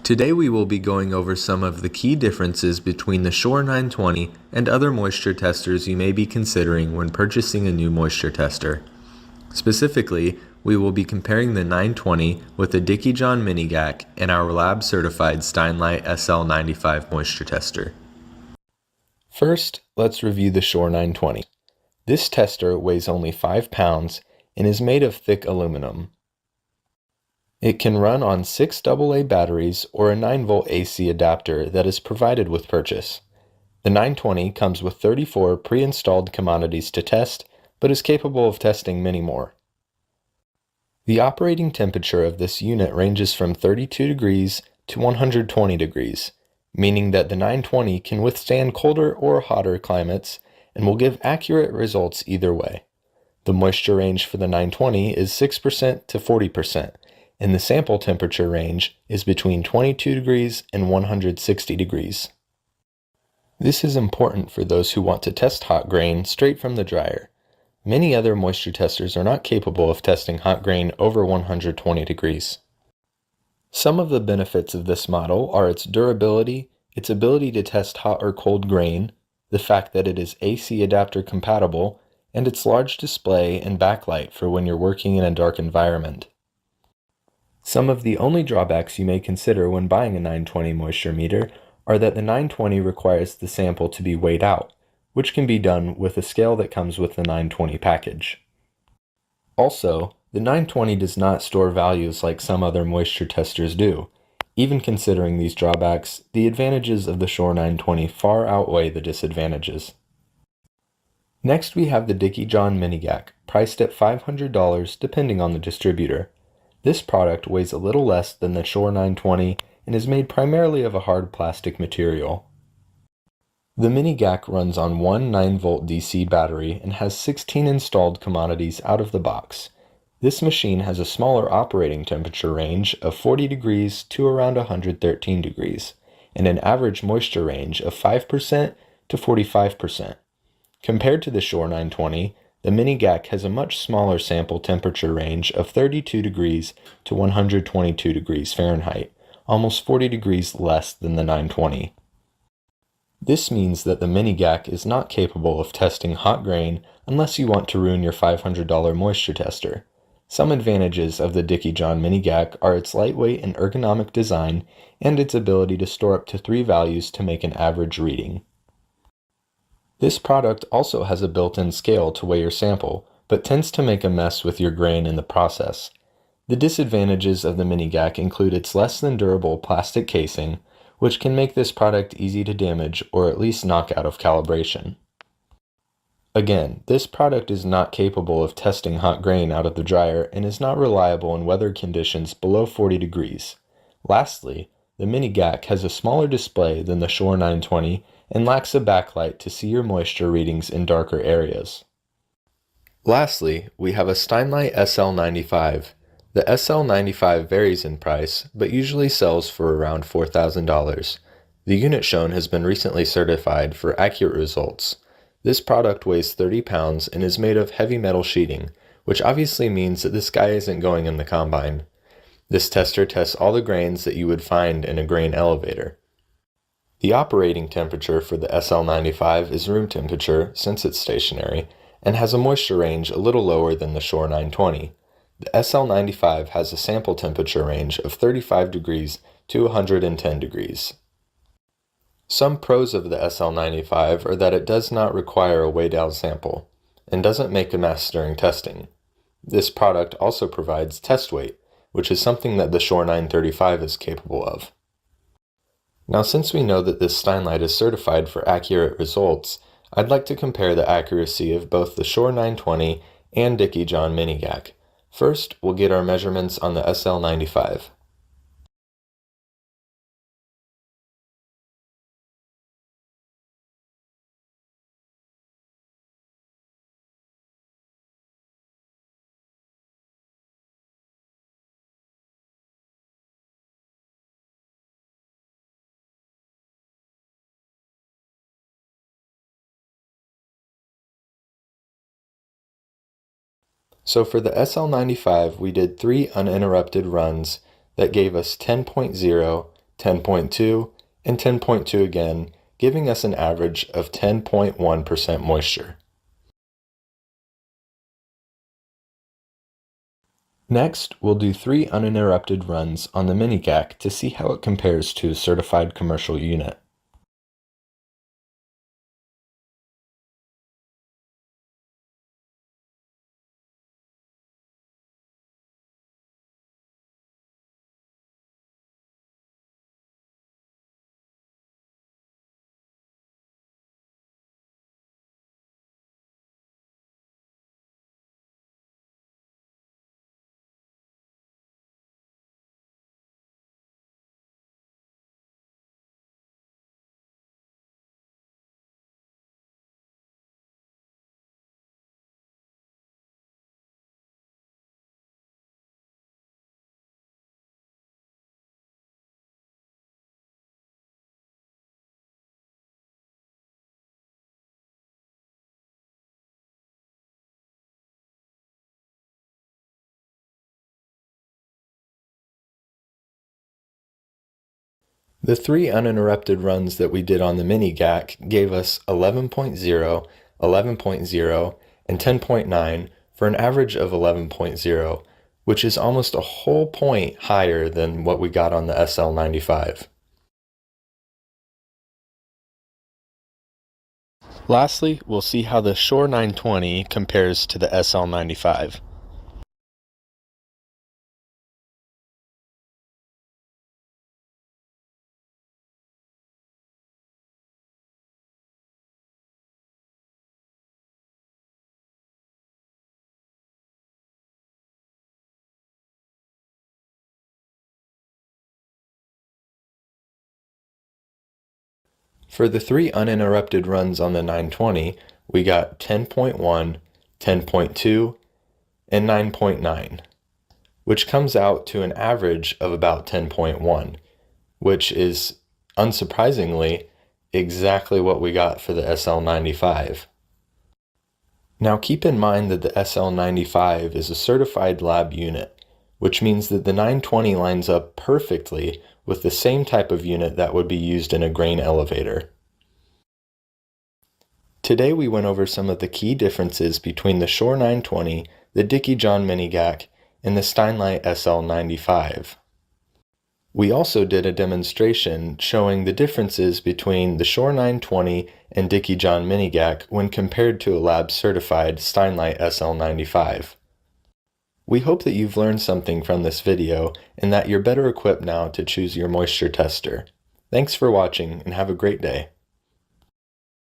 Today we will be going over some of the key differences between the Shore 920 and other moisture testers you may be considering when purchasing a new moisture tester. Specifically, we will be comparing the 920 with the Dickie John Mini GAC and our lab-certified Steinlight SL95 moisture tester. First, let's review the Shore 920. This tester weighs only 5 pounds and is made of thick aluminum. It can run on 6 AA batteries or a 9-volt AC adapter that is provided with purchase. The 920 comes with 34 pre-installed commodities to test, but is capable of testing many more. The operating temperature of this unit ranges from 32 degrees to 120 degrees, meaning that the 920 can withstand colder or hotter climates and will give accurate results either way. The moisture range for the 920 is 6% to 40%. And the sample temperature range is between 22 degrees and 160 degrees. This is important for those who want to test hot grain straight from the dryer. Many other moisture testers are not capable of testing hot grain over 120 degrees. Some of the benefits of this model are its durability, its ability to test hot or cold grain, the fact that it is AC adapter compatible, and its large display and backlight for when you're working in a dark environment. Some of the only drawbacks you may consider when buying a 920 moisture meter are that the 920 requires the sample to be weighed out, which can be done with a scale that comes with the 920 package. Also, the 920 does not store values like some other moisture testers do. Even considering these drawbacks, the advantages of the Shore 920 far outweigh the disadvantages. Next we have the Dickie John Mini GAC, priced at $500 depending on the distributor. This product weighs a little less than the Shore 920 and is made primarily of a hard plastic material. The Mini GAC runs on one 9-volt DC battery and has 16 installed commodities out of the box. This machine has a smaller operating temperature range of 40 degrees to around 113 degrees, and an average moisture range of 5% to 45%. Compared to the Shore 920, the Mini GAC has a much smaller sample temperature range of 32 degrees to 122 degrees Fahrenheit, almost 40 degrees less than the 920. This means that the Mini GAC is not capable of testing hot grain unless you want to ruin your $500 moisture tester. Some advantages of the Dickie John Mini GAC are its lightweight and ergonomic design and its ability to store up to 3 values to make an average reading. This product also has a built-in scale to weigh your sample, but tends to make a mess with your grain in the process. The disadvantages of the Mini GAC include its less than durable plastic casing, which can make this product easy to damage or at least knock out of calibration. Again, this product is not capable of testing hot grain out of the dryer and is not reliable in weather conditions below 40 degrees. Lastly, the Mini GAC has a smaller display than the Shore 920 and lacks a backlight to see your moisture readings in darker areas. Lastly, we have a Steinlight SL95. The SL95 varies in price, but usually sells for around $4,000. The unit shown has been recently certified for accurate results. This product weighs 30 pounds and is made of heavy metal sheeting, which obviously means that this guy isn't going in the combine. This tester tests all the grains that you would find in a grain elevator. The operating temperature for the SL95 is room temperature since it's stationary, and has a moisture range a little lower than the Shore 920. The SL95 has a sample temperature range of 35 degrees to 110 degrees. Some pros of the SL95 are that it does not require a weighed-out sample, and doesn't make a mess during testing. This product also provides test weight, which is something that the Shore 935 is capable of. Now, since we know that this Steinlight is certified for accurate results, I'd like to compare the accuracy of both the Shore 920 and Dickie John Mini GAC. First, we'll get our measurements on the SL95. So for the SL95, we did 3 uninterrupted runs that gave us 10.0, 10.2, and 10.2 again, giving us an average of 10.1% moisture. Next, we'll do 3 uninterrupted runs on the mini-GAC to see how it compares to a certified commercial unit. The 3 uninterrupted runs that we did on the mini-GAC gave us 11.0, 11.0, and 10.9 for an average of 11.0, which is almost a whole point higher than what we got on the SL95. Lastly, we'll see how the Shore 920 compares to the SL95. For the 3 uninterrupted runs on the 920, we got 10.1, 10.2, and 9.9, which comes out to an average of about 10.1, which is, unsurprisingly, exactly what we got for the SL95. Now keep in mind that the SL95 is a certified lab unit, which means that the 920 lines up perfectly with the same type of unit that would be used in a grain elevator. Today we went over some of the key differences between the Shore 920, the Dickey-John Mini-GAC, and the Steinlite SL95. We also did a demonstration showing the differences between the Shore 920 and Dickey-John Mini-GAC when compared to a lab-certified Steinlite SL95. We hope that you've learned something from this video and that you're better equipped now to choose your moisture tester. Thanks for watching and have a great day.